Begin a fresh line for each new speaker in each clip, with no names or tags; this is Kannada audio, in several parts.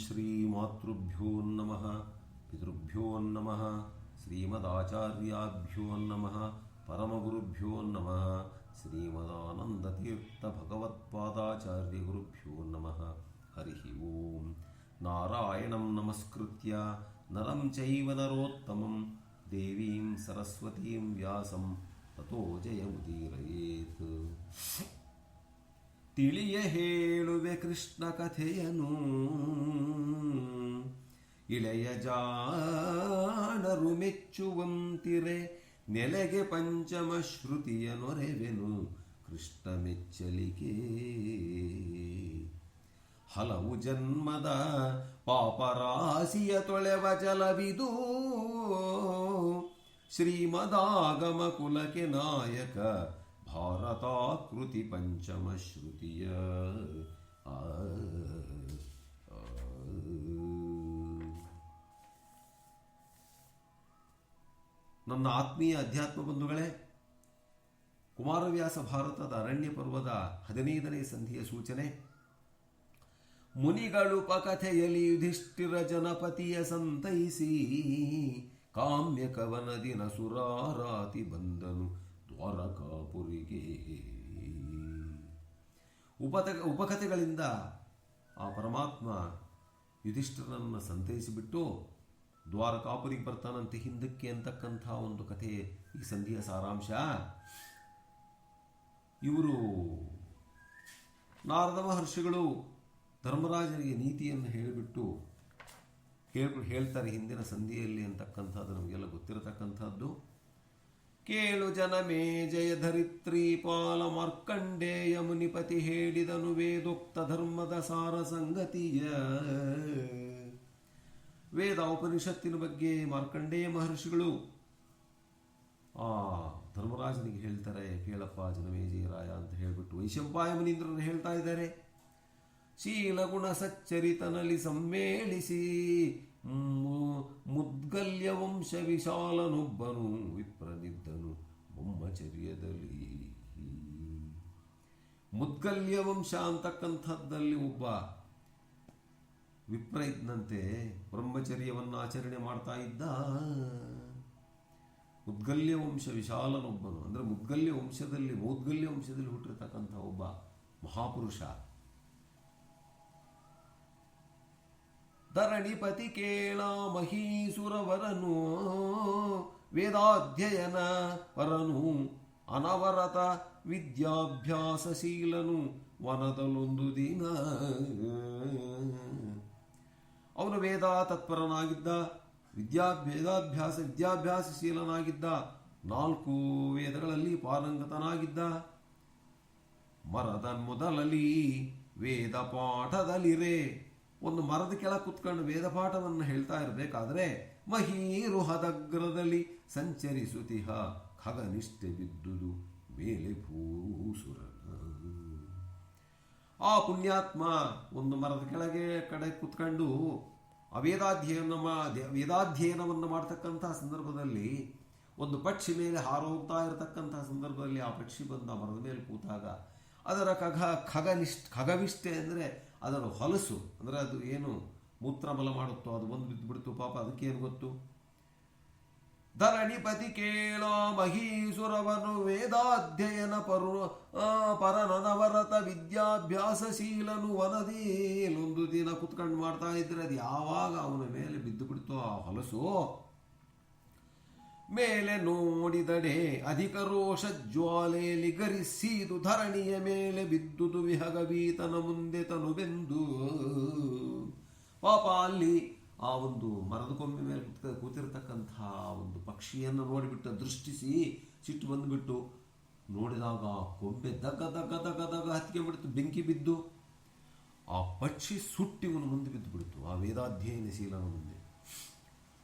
ಶ್ರೀಮಾತೃಭ್ಯೋ ನಮಃ ಪಿತೃಭ್ಯೋ ನಮಃ ಶ್ರೀಮದಾಚಾರ್ಯಾಭ್ಯೋ ನಮಃ ಪರಮಗುರುಭ್ಯೋ ನಮಃ ಶ್ರೀಮದಾನಂದತೀರ್ಥಭಗವತ್ಪಾದಾಚಾರ್ಯಗುರುಭ್ಯೋ ನಮಃ ಹರಿ ಓಂ. ನಾರಾಯಣಂ ನಮಸ್ಕೃತ್ಯ ನರಂ ಚೈವ ನರೋತ್ತಮಂ ದೇವೀಂ ಸರಸ್ವತೀಂ ವ್ಯಾಸಂ ತತೋ ಜಯಮುದೀರಯೇತ್. ತಿಳಿಯ ಹೇಳುವೆ ಕೃಷ್ಣ ಕಥೆಯನು, ಇಳೆಯ ಜಾಣರು ಮೆಚ್ಚುವಂತಿರೆ, ನೆಲೆಗೆ ಪಂಚಮ ಶ್ರುತಿಯ ನೊರೆವೆನು ಕೃಷ್ಣ ಮೆಚ್ಚಲಿಕೆ. ಹಲವು ಜನ್ಮದ ಪಾಪರಾಶಿಯ ತೊಳೆವ ಜಲವಿದು, ಶ್ರೀಮದಾಗಮ ಕುಲಕ್ಕೆ ನಾಯಕ ಭಾರತಾಕೃತಿ ಪಂಚಮ ಶ್ರುತಿಯ. ನನ್ನ ಆತ್ಮೀಯ ಅಧ್ಯಾತ್ಮ ಬಂಧುಗಳೇ, ಕುಮಾರವ್ಯಾಸ ಭಾರತದ ಅರಣ್ಯ ಪರ್ವದ 15ನೇ ಸಂಧಿಯ ಸೂಚನೆ. ಮುನಿಗಳುಪಕಥೆಯಲಿ ಯುಧಿಷ್ಠಿರ ಜನಪತಿಯ ಸಂತೈಸಿ, ಕಾಮ್ಯ ಕವನದಿ ನಸುರಾರಾತಿ ಬಂದನು ದ್ವಾರಕಾಪುರಿಗೆ. ಉಪಕಥೆಗಳಿಂದ ಆ ಪರಮಾತ್ಮ ಯುಧಿಷ್ಠಿರನನ್ನು ಸಂತೈಸಿಬಿಟ್ಟು ದ್ವಾರಕಾಪುರಿಗೆ ಬರ್ತಾನಂತೆ ಹಿಂದಕ್ಕೆ ಅಂತಕ್ಕಂಥ ಒಂದು ಕಥೆ ಈ ಸಂಧಿಯ ಸಾರಾಂಶ. ಇವರು ನಾರದ ಮಹರ್ಷಿಗಳು ಧರ್ಮರಾಜನಿಗೆ ನೀತಿಯನ್ನು ಹೇಳಿಬಿಟ್ಟು ಹೇಳ್ತಾರೆ ಹಿಂದಿನ ಸಂಧಿಯಲ್ಲಿ ಅಂತಕ್ಕಂಥದ್ದು ನಮಗೆಲ್ಲ ಗೊತ್ತಿರತಕ್ಕಂಥದ್ದು. ಕೇಳು ಜನಮೇ ಜಯ ಧರಿತ್ರಿ ಪಾಲ ಮಾರ್ಕಂಡೇಯ ಮುನಿಪತಿ ಹೇಳಿದನು ವೇದೋಕ್ತ ಧರ್ಮದ ಸಾರ ಸಂಗತಿಯ. ವೇದ ಉಪನಿಷತ್ತಿನ ಬಗ್ಗೆ ಮಾರ್ಕಂಡೇಯ ಮಹರ್ಷಿಗಳು ಆ ಧರ್ಮರಾಜನಿಗೆ ಹೇಳ್ತಾರೆ, ಕೇಳಪ್ಪ ಜನಮೇಜಯರಾಯ ಅಂತ ಹೇಳಿಬಿಟ್ಟು ವೈಶಂಪಾಯ ಮುನೀಂದ್ರರು ಹೇಳ್ತಾ ಇದ್ದಾರೆ. ಶೀಲಗುಣ ಸಚ್ಚರಿತನಲ್ಲಿ ಸಮ್ಮೇಳಿಸಿ ಮುದ್ಗಲ್ಯ ವಂಶ ವಿಶಾಲನೊಬ್ಬನು ವಿಪ್ರನಿದ್ದನು ಬ್ರಹ್ಮಚರ್ಯದಲ್ಲಿ. ಮುದ್ಗಲ್ಯ ವಂಶ ಅಂತಕ್ಕಂಥದ್ದಲ್ಲಿ ಒಬ್ಬ ವಿಪ್ರ ಇದ್ದಂತೆ ಬ್ರಹ್ಮಚರ್ಯವನ್ನು ಆಚರಣೆ ಮಾಡ್ತಾ ಇದ್ದ. ಮುದ್ಗಲ್ಯ ವಂಶ ವಿಶಾಲನೊಬ್ಬನು ಅಂದರೆ ಮೌದ್ಗಲ್ಯ ವಂಶದಲ್ಲಿ ಹುಟ್ಟಿರ್ತಕ್ಕಂಥ ಒಬ್ಬ ಮಹಾಪುರುಷ. ಧರಣಿಪತಿ ಕೇಳ ಮಹೀಸುರವರನು, ವೇದಾಧ್ಯಯನ ಪರನು ಅನವರತ ವಿದ್ಯಾಭ್ಯಾಸಶೀಲನು ವನದಲ್ಲೊಂದು ದಿನ. ಅವನು ವೇದ ತತ್ಪರನಾಗಿದ್ದ, ವಿದ್ಯಾಭ್ಯಾಸಶೀಲನಾಗಿದ್ದ, 4 ವೇದಗಳಲ್ಲಿ ಪಾರಂಗತನಾಗಿದ್ದ. ಮರದ ಮೊದಲಲ್ಲಿ ವೇದ ಪಾಠದಲ್ಲಿರೆ, ಒಂದು ಮರದ ಕೆಳಗೆ ಕುತ್ಕೊಂಡು ವೇದ ಪಾಠವನ್ನು ಹೇಳ್ತಾ ಇರಬೇಕಾದ್ರೆ ಮಹೀರುಹದಗ್ರದಲ್ಲಿ ಸಂಚರಿಸುತ್ತಿಹ ಖಗನಿಷ್ಠೆ ಬಿದ್ದುದು ಮೇಲೆ ಭೂಸುರ. ಆ ಪುಣ್ಯಾತ್ಮ ಒಂದು ಮರದ ಕಡೆ ಕುತ್ಕೊಂಡು ವೇದಾಧ್ಯಯನವನ್ನು ಮಾಡ್ತಕ್ಕಂಥ ಸಂದರ್ಭದಲ್ಲಿ ಒಂದು ಪಕ್ಷಿ ಮೇಲೆ ಹಾರೋಗ್ತಾ ಇರತಕ್ಕಂತಹ ಸಂದರ್ಭದಲ್ಲಿ ಆ ಪಕ್ಷಿ ಬಂದು ಆ ಮರದ ಮೇಲೆ ಕೂತಾಗ ಅದರ ಖಗವಿಷ್ಠೆ ಅಂದರೆ ಅದರ ಹೊಲಸು, ಅಂದರೆ ಅದು ಏನು ಮೂತ್ರಮಲ ಮಾಡುತ್ತೋ ಅದು ಬಂದು ಬಿದ್ದುಬಿಡ್ತು. ಪಾಪ ಅದಕ್ಕೇನು ಗೊತ್ತು. ಧರಣಿಪತಿ ಕೇಳ ಮಹೀಸುರವನು ವೇದಾಧ್ಯಯನ ಪರನವರತ ವಿದ್ಯಾಭ್ಯಾಸಶೀಲನು ವನದೇಲೊಂದು ದಿನ ಕುತ್ಕೊಂಡು ಮಾಡ್ತಾ ಇದ್ರೆ ಅದು ಯಾವಾಗ ಅವನ ಮೇಲೆ ಬಿದ್ದು ಬಿಡ್ತು ಆ ಹೊಲಸು. ಮೇಲೆ ನೋಡಿದಡೆ ಅಧಿಕ ರೋಷ ಜ್ವಾಲೆಯಲ್ಲಿ ಗರಿಸಿದು ಧರಣಿಯ ಮೇಲೆ ಬಿದ್ದುದು ವಿಹಗವೀತನ ಮುಂದೆ ತನು ಬೆಂದು. ಪಾಪ ಅಲ್ಲಿ ಆ ಒಂದು ಮರದ ಕೊಂಬೆ ಮೇಲೆ ಕೂತಿರ್ತಕ್ಕಂಥ ಒಂದು ಪಕ್ಷಿಯನ್ನು ನೋಡಿಬಿಟ್ಟು ದೃಷ್ಟಿಸಿ ಸಿಟ್ಟು ಬಂದುಬಿಟ್ಟು ನೋಡಿದಾಗ ಆ ಕೊಂಬೆ ದಗ ದಗ ದಗ ದಗ ಹತ್ಕೊಂಡ್ಬಿಡ್ತು, ಬೆಂಕಿ ಬಿದ್ದು ಆ ಪಕ್ಷಿ ಸುಟ್ಟಿವನು ಮುಂದೆ ಬಿದ್ದು ಬಿಡ್ತು ಆ ವೇದಾಧ್ಯಯನಶೀಲನ ಮುಂದೆ.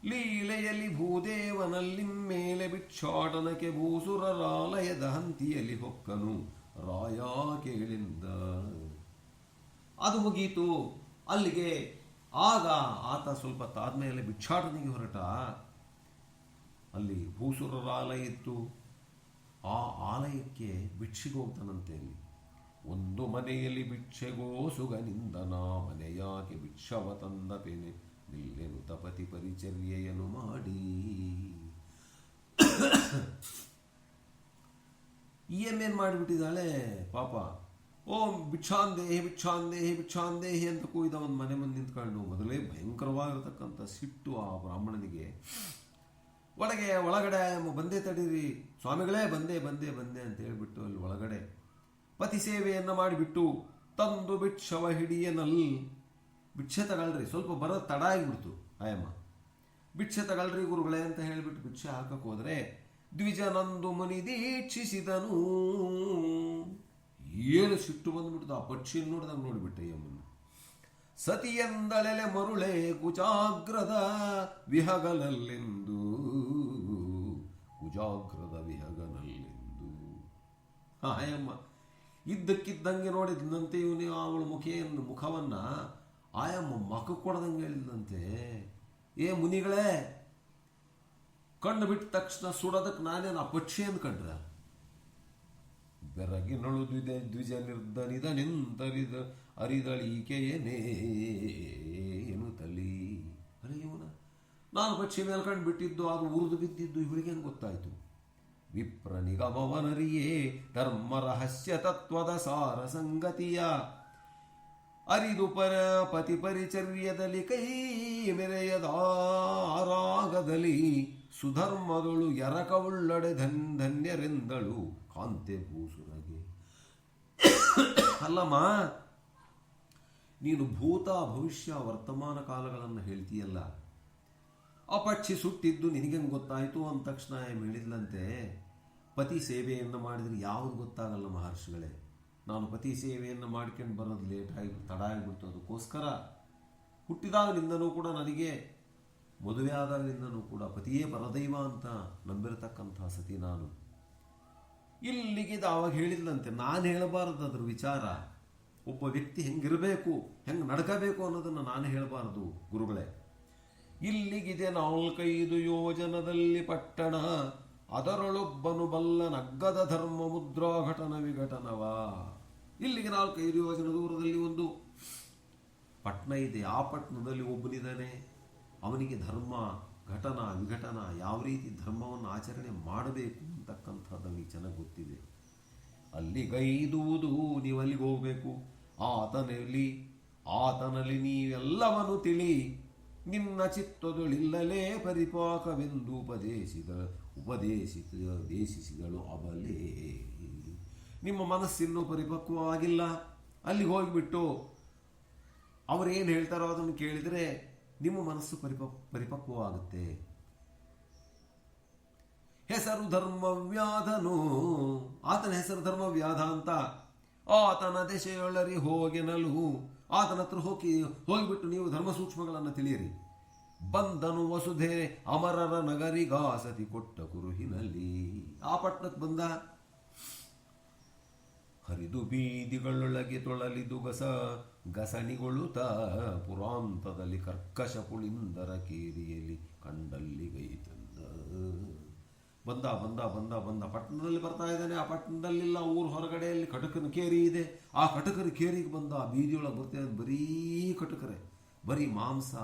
ಲೀಲೆಯಲ್ಲಿ ಭೂದೇವನಲ್ಲಿ ಮೇಲೆ ಭಿಕ್ಷಾಟನಕ್ಕೆ ಭೂಸುರರಾಲಯದ ಹಂತಿಯಲ್ಲಿ ಹೊಕ್ಕನು ರಾಯ ಕೇಳಿಂದ. ಅದು ಮುಗೀತು ಅಲ್ಲಿಗೆ. ಆಗ ಆತ ಸ್ವಲ್ಪ ತಾದ್ಮೇಲೆ ಭಿಕ್ಷಾಟನೆಗೆ ಹೊರಟ. ಅಲ್ಲಿ ಭೂಸುರರ ಆಲಯ ಇತ್ತು. ಆ ಆಲಯಕ್ಕೆ ಭಿಕ್ಷಿಗೆ ಹೋಗ್ತಾನಂತೆ. ಅಲ್ಲಿ ಒಂದು ಮನೆಯಲ್ಲಿ ಭಿಕ್ಷೆಗೋ ಸುಗನಿಂದನ ಮನೆಯಾಕೆ ಭಿಕ್ಷವ ತಂದ ಪೆನೆ ನಿಲ್ಲೆನು ತಪತಿ ಪರಿಚರ್ಯೆಯನ್ನು ಮಾಡಿ. ಏನ್ ಮಾಡಿಬಿಟ್ಟಿದ್ದಾಳೆ ಪಾಪ. ಓ ಭಿಕ್ಷಾಂದೇಹಿ ಭಿಕ್ಷಾಂದೇಹಿ ಭಿಕ್ಷಾಂದೇಹಿ ಅಂತ ಕೂಯ್ದ ಒಂದು ಮನೆ ಮುಂದೆ ನಿಂತ್ಕೊಂಡು ಮೊದಲೇ ಭಯಂಕರವಾಗಿರತಕ್ಕಂಥ ಸಿಟ್ಟು ಆ ಬ್ರಾಹ್ಮಣನಿಗೆ. ಒಳಗಡೆ ಬಂದೇ ತಡೀರಿ ಸ್ವಾಮಿಗಳೇ, ಬಂದೆ ಬಂದೆ ಬಂದೆ ಅಂತ ಹೇಳ್ಬಿಟ್ಟು ಅಲ್ಲಿ ಒಳಗಡೆ ಪತಿ ಸೇವೆಯನ್ನು ಮಾಡಿಬಿಟ್ಟು ತಂದು ಭಿಕ್ಷವ ಹಿಡಿಯನಲ್. ಭಿಕ್ಷೆ ತಗಳ್ರಿ, ಸ್ವಲ್ಪ ಬರೋದು ತಡ ಆಗಿಬಿಡ್ತು ಆಯಮ್ಮ. ಭಿಕ್ಷೆ ತಗಳ್ರಿ ಗುರುಗಳೇ ಅಂತ ಹೇಳಿಬಿಟ್ಟು ಭಿಕ್ಷೆ ಹಾಕಕ್ಕೆ ಹೋದ್ರೆ ದ್ವಿಜನಂದು ಮುನಿ ದೀಕ್ಷಿಸಿದನು. ಏನು ಸಿಟ್ಟು ಬಂದ್ಬಿಡ್ತು ಆ ಪಕ್ಷಿ ನೋಡಿದಂಗೆ ನೋಡಿಬಿಟ್ಟೆ ಯಮ್ಮನ್ನು. ಸತಿಯಂದಳೆಲೆ ಮರುಳೆ ಕುಜಾಗ್ರದ ವಿಹಗನಲ್ಲೆಂದು, ಕುಜಾಗ್ರದ ವಿಹಗನಲ್ಲೆಂದು. ಆಯಮ್ಮ ಇದ್ದಕ್ಕಿದ್ದಂಗೆ ನೋಡಿದಂತೆ ಇವನು ಅವಳ ಮುಖವನ್ನ ಆಯಮ್ಮ ಮಕ ಕೊಡದಂಗೆ ಹೇಳಿದಂತೆ, ಏ ಮುನಿಗಳೇ, ಕಣ್ಣು ಬಿಟ್ಟ ತಕ್ಷಣ ಸುಡೋದಕ್ಕೆ ನಾನೇನು ಆ ಪಕ್ಷಿ ಅಂದ್ಕೊಂಡ್ರ? ಬೆರಗಿನಳು ದ್ವಿಜ ನಿರ್ಧನಿದ ನಿಂತರಿದ ಅರಿದಳೀಕೆಯೇನೇ ಎನ್ನುತ್ತಲಿ. ಅರೆ ಇವನ ನಾನು ಪಕ್ಷಿ ಮೇಲ್ಕಂಡು ಬಿಟ್ಟಿದ್ದು, ಅದು ಉರಿದು ಬಿದ್ದಿದ್ದು ಇವಳಿಗೆ ಹೆಂಗೆ ಗೊತ್ತಾಯ್ತು? ವಿಪ್ರ ನಿಗಮವನರಿಯೇ ಧರ್ಮ ರಹಸ್ಯ ತತ್ವದ ಸಾರ ಸಂಗತಿಯ ಅರಿದು ಪತಿ ಪರಿಚರ್ಯದಲ್ಲಿ ಕೈ ಮೆರೆಯದ ಆರಾಗದಲ್ಲಿ ಸುಧರ್ಮದಳು ಎರಕವುಳ್ಳಡೆ ಧನ್ಯರೆಂದಳು ಕಾಂತೆ ಭೂಸುರಗೆ. ಅಲ್ಲಮ್ಮ, ನೀನು ಭೂತ ಭವಿಷ್ಯ ವರ್ತಮಾನ ಕಾಲಗಳನ್ನು ಹೇಳ್ತೀಯಲ್ಲ, ಆ ಪಕ್ಷಿ ಸುಟ್ಟಿದ್ದು ನಿನಗೆಂಗೆ ಗೊತ್ತಾಯಿತು ಅಂದ ತಕ್ಷಣ ಹೇಳಿದ್ಲಂತೆ, ಪತಿ ಸೇವೆಯನ್ನು ಮಾಡಿದರೆ ಯಾವುದು ಗೊತ್ತಾಗಲ್ಲ ಮಹರ್ಷಿಗಳೇ. ನಾನು ಪತಿ ಸೇವೆಯನ್ನು ಮಾಡ್ಕೊಂಡು ಬರೋದು ತಡ ಆಗಿಬಿಡ್ತು. ಅದಕ್ಕೋಸ್ಕರ ಹುಟ್ಟಿದಾಗಲಿಂದನೂ ಕೂಡ ನನಗೆ ಮದುವೆ ಆದಾಗಲಿಂದನೂ ಕೂಡ ಪತಿಯೇ ಪರದೈವ ಅಂತ ನಂಬಿರತಕ್ಕಂಥ ಸತಿ ನಾನು. ಇಲ್ಲಿಗಿದ ಅವಾಗ ಹೇಳಿದ್ಲಂತೆ, ನಾನು ಹೇಳಬಾರದು ಅದ್ರ ವಿಚಾರ. ಒಬ್ಬ ವ್ಯಕ್ತಿ ಹೆಂಗಿರಬೇಕು, ಹೆಂಗೆ ನಡ್ಕಬೇಕು ಅನ್ನೋದನ್ನು ನಾನು ಹೇಳಬಾರದು ಗುರುಗಳೇ. ಇಲ್ಲಿಗಿದೆ 4-5 ಯೋಜನದಲ್ಲಿ ಪಟ್ಟಣ, ಅದರೊಳೊಬ್ಬನು ಬಲ್ಲ ನಗ್ಗದ ಧರ್ಮ ಮುದ್ರಾ ಘಟನ ವಿಘಟನವ. ಇಲ್ಲಿಗೆ 4-5 ಯೋಜನ ದೂರದಲ್ಲಿ ಒಂದು ಪಟ್ಟಣ ಇದೆ. ಆ ಪಟ್ಟಣದಲ್ಲಿ ಒಬ್ಬನಿದ್ದಾನೆ, ಅವನಿಗೆ ಧರ್ಮ ಘಟನ ವಿಘಟನ, ಯಾವ ರೀತಿ ಧರ್ಮವನ್ನು ಆಚರಣೆ ಮಾಡಬೇಕು ಅಂತಕ್ಕಂಥದ್ದು ಅವನಿಗೆ ಚೆನ್ನಾಗಿ ಗೊತ್ತಿದೆ. ಅಲ್ಲಿಗೈದುವುದು ನೀವು ಅಲ್ಲಿಗೆ ಹೋಗಬೇಕು. ಆತನಲ್ಲಿ ನೀವೆಲ್ಲವನ್ನು ತಿಳಿ, ನಿನ್ನ ಚಿತ್ತದೊಳಿಲ್ಲಲೇ ಪರಿಪಾಕವೆಂದು ಉಪದೇಶಿಸಿದಳು ಅಬಲೇ. ನಿಮ್ಮ ಮನಸ್ಸಿನ್ನೂ ಪರಿಪಕ್ವವಾಗಿಲ್ಲ, ಅಲ್ಲಿಗೆ ಹೋಗಿಬಿಟ್ಟು ಅವರೇನು ಹೇಳ್ತಾರೋ ಅದನ್ನು ಕೇಳಿದರೆ ನಿಮ್ಮ ಮನಸ್ಸು ಪರಿಪಕ್ವವಾಗುತ್ತೆ. ಹೆಸರು ಧರ್ಮವ್ಯಾಧನು, ಆತನ ಹೆಸರು ಧರ್ಮವ್ಯಾಧ ಅಂತ. ಆತನ ದೆಸೆಯೊಳರಿ ಹೋಗೆನಲು, ಆತನ ಹತ್ರ ಹೋಗಿಬಿಟ್ಟು ನೀವು ಧರ್ಮ ಸೂಕ್ಷ್ಮಗಳನ್ನು ತಿಳಿಯಿರಿ. ಬಂದನು ವಸುಧೆ ಅಮರರ ನಗರಿಗಾಸತಿ ಕೊಟ್ಟ ಕುರುಹಿನಲ್ಲಿ. ಆ ಪಟ್ಟಣಕ್ಕೆ ಬಂದ, ಹರಿದು ಬೀದಿಗಳೊಳಗೆ ತೊಳಲಿದು ಗಸಣಿಗೊಳ್ಳುತ್ತ ಪುರಾಂತದಲ್ಲಿ ಕರ್ಕಶ ಪುಳಿಂದರ ಕೇರಿಯಲ್ಲಿ ಕಂಡಲ್ಲಿ ಗೈತಂದ. ಬಂದ ಬಂದ ಬಂದ ಬಂದ ಪಟ್ಟಣದಲ್ಲಿ ಬರ್ತಾ ಇದ್ದಾನೆ. ಆ ಪಟ್ಟಣದಲ್ಲಿಲ್ಲ, ಊರು ಹೊರಗಡೆಯಲ್ಲಿ ಕಟಕನ ಕೇರಿ ಇದೆ. ಆ ಕಟಕರ ಕೇರಿಗೆ ಬಂದ. ಆ ಬೀದಿಯೊಳಗೆ ಬರ್ತಾ ಬರೀ ಕಟಕರೆ, ಬರೀ ಮಾಂಸ,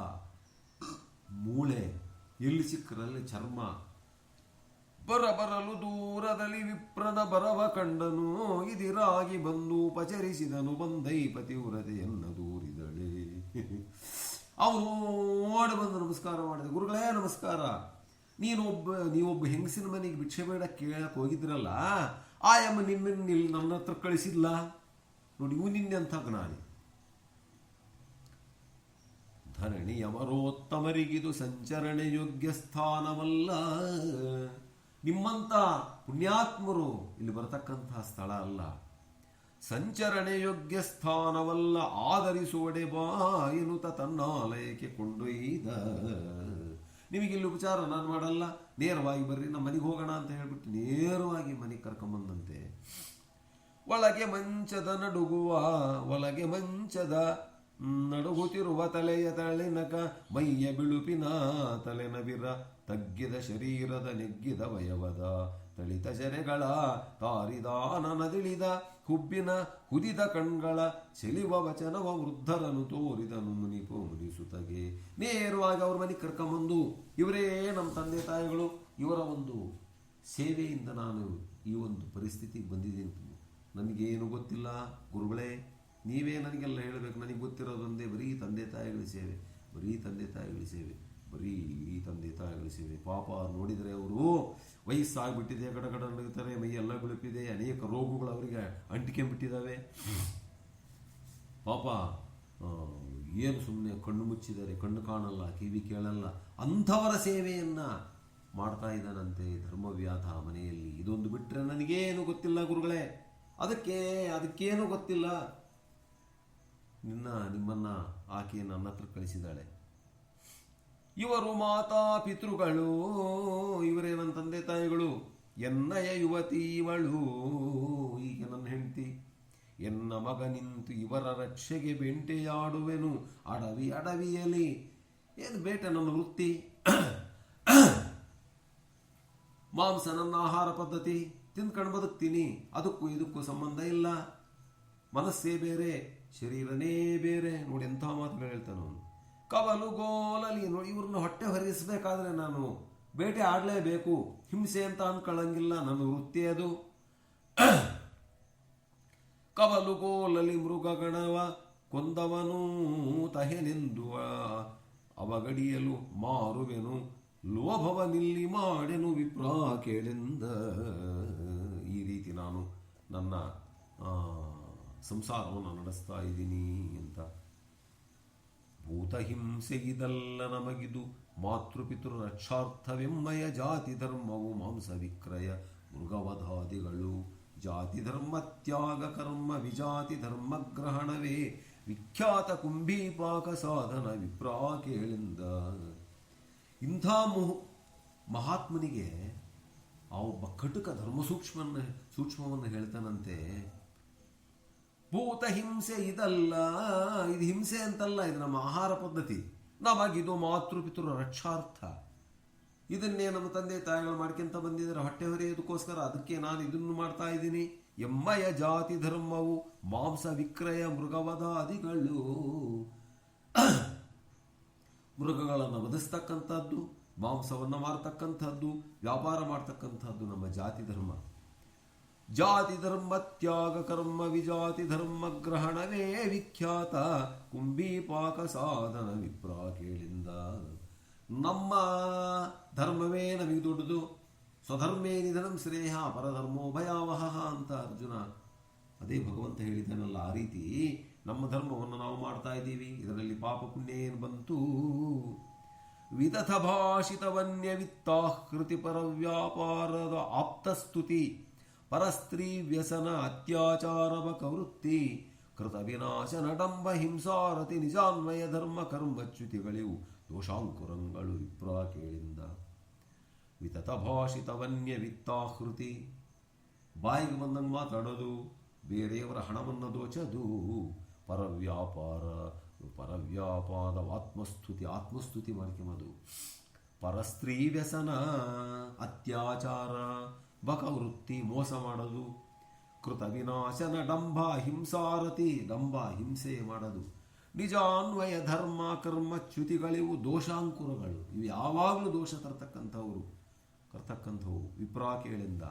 ಮೂಳೆ, ಎಲ್ಲಿ ಸಿಕ್ಕರಲ್ಲಿ ಚರ್ಮ. ಬರಲು ದೂರದಲ್ಲಿ ವಿಪ್ರನ ಬರವ ಕಂಡನು, ಇದಿರಾಗಿ ಬಂದು ಉಪಚರಿಸಿದನು ಬಂದೈ ಪತಿವ್ರತೆಯನ್ನ ದೂರಿದಳೆ. ಅವನು ಓಡಿ ಬಂದು ನಮಸ್ಕಾರ ಮಾಡಿದ. ಗುರುಗಳೇ ನಮಸ್ಕಾರ, ನೀವೊಬ್ಬ ಹೆಂಗಸಿನ ಮನೆಗೆ ಭಿಕ್ಷೆ ಬೇಡ ಕೇಳಕ್ಕೆ ಹೋಗಿದ್ರಲ್ಲ, ಆಯಮ್ಮ ನಿನ್ನ ನನ್ನ ಹತ್ರ ಕಳಿಸಿಲ್ಲ ನೋಡಿ, ಇವು ನಿನ್ನೆ ಅಂತ ಜ್ಞಾನಿ. ಧರಣಿ ಅಮರೋತ್ತಮರಿಗಿದು ಸಂಚರಣೆ ಯೋಗ್ಯ ಸ್ಥಾನವಲ್ಲ. ನಿಮ್ಮಂತ ಪುಣ್ಯಾತ್ಮರು ಇಲ್ಲಿ ಬರತಕ್ಕಂತಹ ಸ್ಥಳ ಅಲ್ಲ, ಸಂಚರಣೆ ಯೋಗ್ಯ ಸ್ಥಾನವಲ್ಲ. ಆಧರಿಸುವಡೆ ಬಾ ಎನ್ನುತ್ತ ತನ್ನಾಲಯಕ್ಕೆ ಕೊಂಡೊಯ್ದ. ನಿಮಗಿಲ್ಲಿ ಉಪಚಾರ ನಾನು ಮಾಡಲ್ಲ, ನೇರವಾಗಿ ಬರ್ರಿ, ನಮ್ಮ ಮನೆಗೆ ಹೋಗೋಣ ಅಂತ ಹೇಳ್ಬಿಟ್ಟು ನೇರವಾಗಿ ಮನೆಗೆ ಕರ್ಕೊಂಬಂದಂತೆ. ಒಳಗೆ ಮಂಚದ ನಡುಗುತ್ತಿರುವ ತಲೆಯ ತಲೆನಕ ಮೈಯ ಬಿಳುಪಿನ ತಲೆನವಿರ ತಗ್ಗಿದ ಶರೀರದ ನೆಗ್ಗಿದ ವಯವದ ತಳಿತ ಸೆರೆಗಳ ತಾರಿದಾನನದಿಳಿದ ಹುಬ್ಬಿನ ಹುದಿದ ಕಣ್ಗಳ ಚೆಲಿವ ವಚನವ ವೃದ್ಧರನ್ನು ತೋರಿದನು ಮುನಿಸುತ್ತಗೆ. ನೇರವಾಗಿ ಅವ್ರ ಮನೆಗೆ ಕರ್ಕೊಂಬಂದು, ಇವರೇ ನಮ್ಮ ತಂದೆ ತಾಯಿಗಳು, ಇವರ ಒಂದು ಸೇವೆಯಿಂದ ನಾನು ಈ ಒಂದು ಪರಿಸ್ಥಿತಿಗೆ ಬಂದಿದ್ದೀನಿ. ನನಗೇನು ಗೊತ್ತಿಲ್ಲ ಗುರುಗಳೇ, ನೀವೇ ನನಗೆಲ್ಲ ಹೇಳಬೇಕು. ನನಗೆ ಗೊತ್ತಿರೋದೊಂದೇ ಬರೀ ತಂದೆ ತಾಯಿಗಳ ಸೇವೆ, ಬರೀ ತಂದೆ ತಾಯಿಗಳ ಸೇವೆ, ಬರೀ ತಂದೆ ತಾಯಿಗಳ ಸೇವೆ. ಪಾಪ ನೋಡಿದರೆ ಅವರು ವಯಸ್ಸಾಗ್ಬಿಟ್ಟಿದೆ, ಗಡಗಡ ನಗುತ್ತಾರೆ, ಮೈ ಎಲ್ಲ ಬಿಳುಪಿದೆ, ಅನೇಕ ರೋಗಗಳು ಅವರಿಗೆ ಅಂಟಿಕೊಂಡ್ಬಿಟ್ಟಿದ್ದಾವೆ. ಪಾಪ ಏನು ಸುಮ್ಮನೆ ಕಣ್ಣು ಮುಚ್ಚಿದ್ದಾರೆ, ಕಣ್ಣು ಕಾಣಲ್ಲ, ಕಿವಿ ಕೇಳಲ್ಲ, ಅಂಥವರ ಸೇವೆಯನ್ನು ಮಾಡ್ತಾ ಇದ್ದಾನಂತೆ ಧರ್ಮವ್ಯಾಧ ಮನೆಯಲ್ಲಿ. ಇದೊಂದು ಬಿಟ್ಟರೆ ನನಗೇನು ಗೊತ್ತಿಲ್ಲ ಗುರುಗಳೇ, ಅದಕ್ಕೇನು ಗೊತ್ತಿಲ್ಲ. ನಿಮ್ಮನ್ನ ಆಕೆ ನನ್ನ ಹತ್ರ ಕಳಿಸಿದಾಳೆ. ಇವರು ಮಾತಾ ಪಿತೃಗಳು, ಇವರೇ ನನ್ನ ತಂದೆ ತಾಯಿಗಳು. ಎನ್ನಯ ಯುವತಿ ಇವಳು, ಈಗ ನನ್ನ ಹೆಂಡತಿ. ಎನ್ನ ಮಗ ನಿಂತು ಇವರ ರಕ್ಷೆಗೆ ಬೇಟೆಯಾಡುವೆನು ಅಡವಿಯಲ್ಲಿ. ಏನು ಬೇಟೆ ನನ್ನ ವೃತ್ತಿ, ಮಾಂಸ ನನ್ನ ಆಹಾರ ಪದ್ಧತಿ, ತಿಂದ್ಕೊಂಡು ಬದುಕ್ತೀನಿ. ಅದಕ್ಕೂ ಇದಕ್ಕೂ ಸಂಬಂಧ ಇಲ್ಲ. ಮನಸ್ಸೇ ಬೇರೆ, ಶರೀರನೇ ಬೇರೆ. ನೋಡಿ ಎಂಥ ಮಾತುಗಳು ಹೇಳ್ತಾನೆ ಅವನು. ಕವಲು ಗೋಲಲಿ ನೋಡಿ, ಇವ್ರನ್ನ ಹೊಟ್ಟೆ ಹೊರಿಸಬೇಕಾದ್ರೆ ನಾನು ಬೇಟೆ ಆಡಲೇಬೇಕು. ಹಿಂಸೆ ಅಂತ ಅನ್ಕೊಳ್ಳಂಗಿಲ್ಲ, ನನ್ನ ವೃತ್ತಿ ಅದು. ಕವಲು ಗೋಲಲಿ ಮೃಗಗಣವ ಕೊಂದವನು ತಹೆನೆಂದು ಅವಗಡಿಯಲು ಮಾರುವೆನು ಲೋಭವ ನಿಲ್ಲಿ ಮಾಡೆನು ವಿಪ್ರಾ ಕೇಳೆಂದ. ಈ ರೀತಿ ನಾನು ನನ್ನ ಸಂಸಾರವನ್ನು ನಡೆಸ್ತಾ ಇದ್ದೀನಿ ಅಂತ. ಭೂತಹಿಂಸೆ ಇದಲ್ಲ ನಮಗಿದು ಮಾತೃಪಿತೃ ರಕ್ಷಾರ್ಥವೆಮ್ಮಯ ಜಾತಿ ಧರ್ಮವು ಮಾಂಸ ವಿಕ್ರಯ ಮೃಗವಧಾದಿಗಳು. ಜಾತಿ ಧರ್ಮ ತ್ಯಾಗ ಕರ್ಮ ವಿಜಾತಿ ಧರ್ಮ ಗ್ರಹಣವೇ ವಿಖ್ಯಾತ ಕುಂಭೀಪಾಕ ಸಾಧನ ವಿಪ್ರಾ ಕೇಳಿಂದ. ಇಂಥ ಮಹಾತ್ಮನಿಗೆ ಆ ಒಬ್ಬ ಕಟುಕ ಧರ್ಮ ಸೂಕ್ಷ್ಮವನ್ನು ಹೇಳ್ತಾನಂತೆ. ಭೂತ ಹಿಂಸೆ ಇದಲ್ಲ, ಇದು ಹಿಂಸೆ ಅಂತಲ್ಲ, ಇದು ನಮ್ಮ ಆಹಾರ ಪದ್ಧತಿ. ನಮಗಿದು ಮಾತೃಪಿತೃ ರಕ್ಷಾರ್ಥ. ಇದನ್ನೇ ನಮ್ಮ ತಂದೆ ತಾಯಿಗಳು ಮಾಡ್ಕೊಂತ ಬಂದಿದ್ದಾರೆ ಹೊಟ್ಟೆ ಹೊರೆಯೋದಕ್ಕೋಸ್ಕರ. ಅದಕ್ಕೆ ನಾನು ಇದನ್ನು ಮಾಡ್ತಾ ಇದ್ದೀನಿ. ಎಮ್ಮಯ ಜಾತಿ ಧರ್ಮವು ಮಾಂಸ ವಿಕ್ರಯ ಮೃಗವಧಾದಿಗಳು. ಮೃಗಗಳನ್ನು ವಧಿಸ್ತಕ್ಕಂಥದ್ದು, ಮಾಂಸವನ್ನು ಮಾರತಕ್ಕಂಥದ್ದು, ವ್ಯಾಪಾರ ಮಾಡ್ತಕ್ಕಂಥದ್ದು ನಮ್ಮ ಜಾತಿ ಧರ್ಮ. ಜಾತಿ ಧರ್ಮ ತ್ಯಾಗ ಕರ್ಮ ವಿಜಾತಿ ಧರ್ಮ ಗ್ರಹಣವೇ ವಿಖ್ಯಾತ ಕುಂಭೀಪಾಕ ಸಾಧನ ವಿಪ್ರಾ ಕೇಳಿಂದ. ನಮ್ಮ ಧರ್ಮವೇ ನಮಗೆ ದೊಡ್ಡದು. ಸ್ವಧರ್ಮೇ ನಿಧನಂ ಶ್ರೇಯ ಪರಧರ್ಮೋ ಭಯಾವಹ ಅಂತ ಅರ್ಜುನ, ಅದೇ ಭಗವಂತ ಹೇಳಿದ್ದಾನಲ್ಲ, ಆ ರೀತಿ ನಮ್ಮ ಧರ್ಮವನ್ನು ನಾವು ಮಾಡ್ತಾ ಇದ್ದೀವಿ. ಇದರಲ್ಲಿ ಪಾಪ ಪುಣ್ಯ ಏನು ಬಂತು? ವಿದಥ ಭಾಷಿತ ವನ್ಯ ವಿತ್ತಾಹೃತಿ ಪರವ್ಯಾಪಾರದ ಆಪ್ತಸ್ತುತಿ ಪರಸ್ತ್ರೀ ವ್ಯಸನ ಅತ್ಯಾಚಾರವ ಕವೃತ್ತಿ ಕೃತ ವಿನಾಶ ನಡಂಬ ಹಿಂಸಾರತಿ ನಿಜಾನ್ವಯ ಧರ್ಮ ಕರ್ಮಚ್ಯುತಿಗಳಿವು ದೋಷಾಂಕುರಂಗಳು ವಿಪ್ರಾ ಕೇಳಿಂದ. ವಿತತ ಭಾಷಿತ ವನ್ಯ ವಿತ್ತಾಹೃತಿ, ಬಾಯಿಗೆ ಬಂದಂಗೆ ಮಾತಾಡೋದು, ಬೇರೆಯವರ ಹಣವನ್ನು ದೋಚದು, ಪರವ್ಯಾಪಾದ ಆತ್ಮಸ್ತುತಿ ಮಾಡ್ಕೊಂಬದು, ಪರಸ್ತ್ರೀ ವ್ಯಸನ ಅತ್ಯಾಚಾರ ಬಕವೃತ್ತಿ ಮೋಸ ಮಾಡೋದು, ಕೃತ ವಿನಾಶನ ಡಂಭ ಹಿಂಸಾರತಿ ಡಂಭ ಹಿಂಸೆ ಮಾಡೋದು, ನಿಜಾನ್ವಯ ಧರ್ಮ ಕರ್ಮ ಚ್ಯುತಿಗಳಿವು ದೋಷಾಂಕುರಗಳು. ಇವು ಯಾವಾಗಲೂ ದೋಷ ತರ್ತಕ್ಕಂಥವು ವಿಪ್ರಾ ಕೇಳಿಂದ.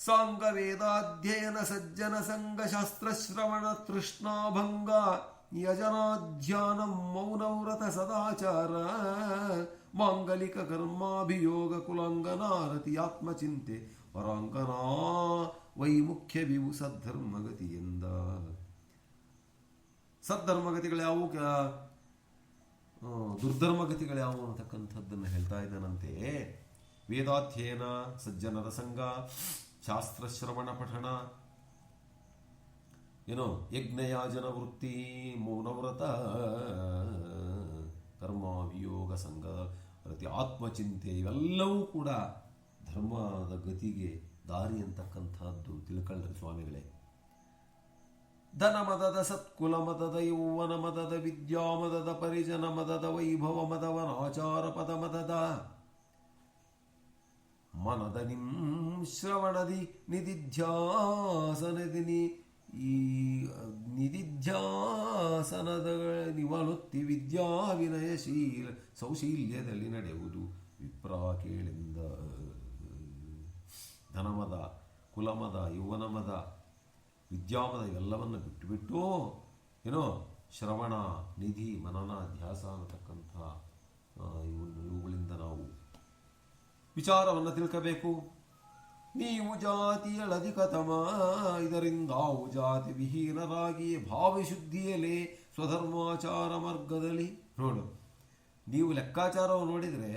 ಸಾಂಗ ವೇದಾಧ್ಯಯನ ಸಜ್ಜನ ಸಂಘ ಶಾಸ್ತ್ರಶ್ರವಣ ತೃಷ್ಣಾಭಂಗ ಯಜನಾಧ್ಯಾನ ಮೌನವ್ರತ ಸದಾಚಾರ ಮಾಂಗಲಿಕ ಕರ್ಮಾಭಿಯೋಗ ಕುಲಾಂಗನಾರತಿ ಆತ್ಮಚಿಂತೆ ಪರಾಂಗನಾ ವೈಮುಖ್ಯ ವಿವು ಸದ್ಧರ್ಮಗತಿಯಿಂದ. ಸದ್ಧರ್ಮಗತಿಗಳ್ಯಾವು, ದುರ್ಧರ್ಮಗತಿಗಳ್ಯಾವು ಅಂತಕ್ಕಂಥದ್ದನ್ನು ಹೇಳ್ತಾ ಇದ್ದಾನಂತೆ. ವೇದಾಧ್ಯಯನ, ಸಜ್ಜನರ ಸಂಘ, ಶಾಸ್ತ್ರಶ್ರವಣ ಪಠಣ, ಯಜ್ಞಯಾಜನ ವೃತ್ತಿ, ಮೌನವ್ರತ, ಕರ್ಮಾಭಿಯೋಗ, ಸಂಘ ಪ್ರತಿ ಆತ್ಮಚಿಂತೆ, ಇವೆಲ್ಲವೂ ಕೂಡ ಧರ್ಮದ ಗತಿಗೆ ದಾರಿ ಅಂತಕ್ಕಂಥದ್ದು ತಿಳ್ಕೊಳ್ಳ್ರಿ ಸ್ವಾಮಿಗಳೇ. ಧನ ಮದದ ಸತ್ಕುಲ ಮದದ ಯೌವನ ಮದದ ವಿದ್ಯಾ ಮದದ ಪರಿಜನ ಮದದ ವೈಭವ ಮದವನ ಆಚಾರ ಪದ ಮದದ ಮನದ ಶ್ರವಣದಿ ನಿಧಿಧ್ಯಾಸನದಿನಿ ಈ ನಿಧಿಧ್ಯಾಸನದ ನಿವಳುತ್ತಿ ವಿದ್ಯಾ ವಿನಯಶೀಲ ಸೌಶೀಲ್ಯದಲ್ಲಿ ನಡೆಯುವುದು ವಿಪ್ರ ಕೇಳಿಂದ. ಧನಮದ, ಕುಲಮದ, ಯೌವನಮದ, ವಿದ್ಯಾಮದ ಇವೆಲ್ಲವನ್ನು ಬಿಟ್ಟು ಏನೋ ಶ್ರವಣ, ನಿಧಿ, ಮನನ, ಧ್ಯಾಸ ಅನ್ನತಕ್ಕಂಥ ಇವುಗಳಿಂದ ನಾವು ವಿಚಾರವನ್ನು ತಿಳ್ಕಬೇಕು. ನೀವು ಜಾತಿಯಳಧಿಕತಮ, ಇದರಿಂದಾವು ಜಾತಿ ವಿಹೀನರಾಗಿಯೇ ಭಾವಶುದ್ಧಿಯಲೇ ಸ್ವಧರ್ಮಾಚಾರ ಮಾರ್ಗದಲ್ಲಿ. ನೋಡು, ನೀವು ಲೆಕ್ಕಾಚಾರವನ್ನು ನೋಡಿದರೆ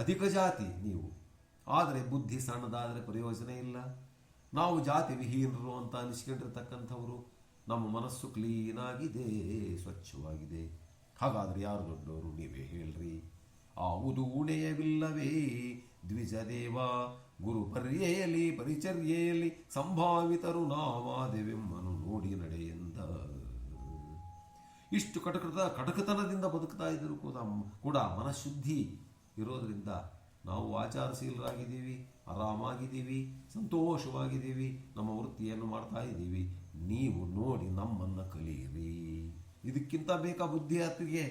ಅಧಿಕ ಜಾತಿ ನೀವು, ಆದರೆ ಬುದ್ಧಿ ಸಣ್ಣದಾದರೆ ಪ್ರಯೋಜನ ಇಲ್ಲ. ನಾವು ಜಾತಿ ವಿಹೀನರು ಅಂತ ಅನಿಸ್ಕೊಂಡಿರ್ತಕ್ಕಂಥವ್ರು. ನಮ್ಮ ಮನಸ್ಸು ಕ್ಲೀನಾಗಿದೆ, ಸ್ವಚ್ಛವಾಗಿದೆ. ಹಾಗಾದರೆ ಯಾರು ದೊಡ್ಡವರು ನೀವೇ ಹೇಳ್ರಿ. ಆವುದು ಉಣೆಯವಿಲ್ಲವೇ ದ್ವಿಜದೇವ, ಗುರು ಪರ್ಯೆಯಲ್ಲಿ ಪರಿಚರ್ಯೆಯಲ್ಲಿ ಸಂಭಾವಿತರು ನಾವಾದೆವೆಮ್ಮನು ನೋಡಿ ನಡೆಯಿಂದ. ಇಷ್ಟು ಕಟಕತನದಿಂದ ಬದುಕ್ತಾ ಇದ್ದರೂ ಕೂಡ ಮನಃಶುದ್ಧಿ ಇರೋದ್ರಿಂದ ನಾವು ಆಚಾರಶೀಲರಾಗಿದ್ದೀವಿ, ಆರಾಮಾಗಿದ್ದೀವಿ, ಸಂತೋಷವಾಗಿದ್ದೀವಿ, ನಮ್ಮ ವೃತ್ತಿಯನ್ನು ಮಾಡ್ತಾ ಇದ್ದೀವಿ. ನೀವು ನೋಡಿ ನಮ್ಮನ್ನು ಕಲಿಯಿರಿ. ಇದಕ್ಕಿಂತ ಬೇಕಾ ಬುದ್ಧಿ ಆತಗೆ?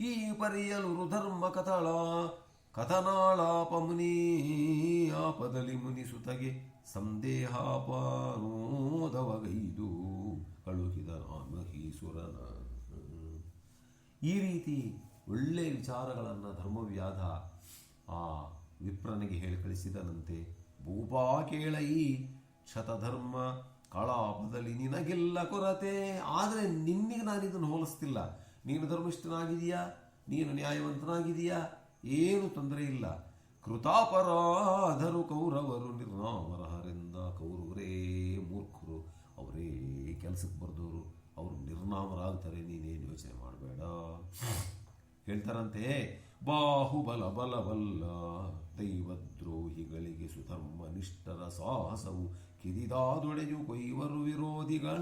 ಈ ಪರಿಯಲು ರುಧರ್ಮ ಕಥನಾಳಾಪ ಮುನಿ ಆಪದಲ್ಲಿ ಮುನಿಸುತ್ತಗೆ ಸಂದೇಹಾಪನೋದವಗೈದು ಕಳುಹಿದ ನಾಮಹೀಸುರನ. ಈ ರೀತಿ ಒಳ್ಳೆಯ ವಿಚಾರಗಳನ್ನು ಧರ್ಮವ್ಯಾಧ ಆ ವಿಪ್ರನಿಗೆ ಹೇಳಿ ಕಳಿಸಿದನಂತೆ. ಭೂಪಾ ಕೇಳೈ ಶತಧರ್ಮ ಕಳಾಪದಲ್ಲಿ ನಿನಗೆಲ್ಲ ಕೊರತೆ. ಆದರೆ ನಿನ್ನಿಗೆ ನಾನು ಇದನ್ನು ಹೋಲಿಸ್ತಿಲ್ಲ. ನೀನು ಧರ್ಮಿಷ್ಠನಾಗಿದೆಯಾ, ನೀನು ನ್ಯಾಯವಂತನಾಗಿದೆಯಾ, ಏನು ತೊಂದರೆ ಇಲ್ಲ. ಕೃತಾಪರಾಧರು ಕೌರವರು ನಿರ್ನಾಮರಹರೆಂದ. ಕೌರವರೇ ಮೂರ್ಖರು, ಅವರೇ ಕೆಲಸಕ್ಕೆ ಬರೆದವರು, ಅವರು ನಿರ್ನಾಮರಾಗ್ತಾರೆ, ನೀನೇನು ಯೋಚನೆ ಮಾಡಬೇಡ. ಹೇಳ್ತಾರಂತೆ, ಬಾಹುಬಲ ಬಲವಲ್ಲ ದೈವದ್ರೋಹಿಗಳಿಗೆ ಸುಧರ್ಮ ನಿಷ್ಠರ ಸಾಹಸವು ಕಿರಿದಾದೊಡೆಯು ಕೊಯ್ವರು ವಿರೋಧಿಗಳ.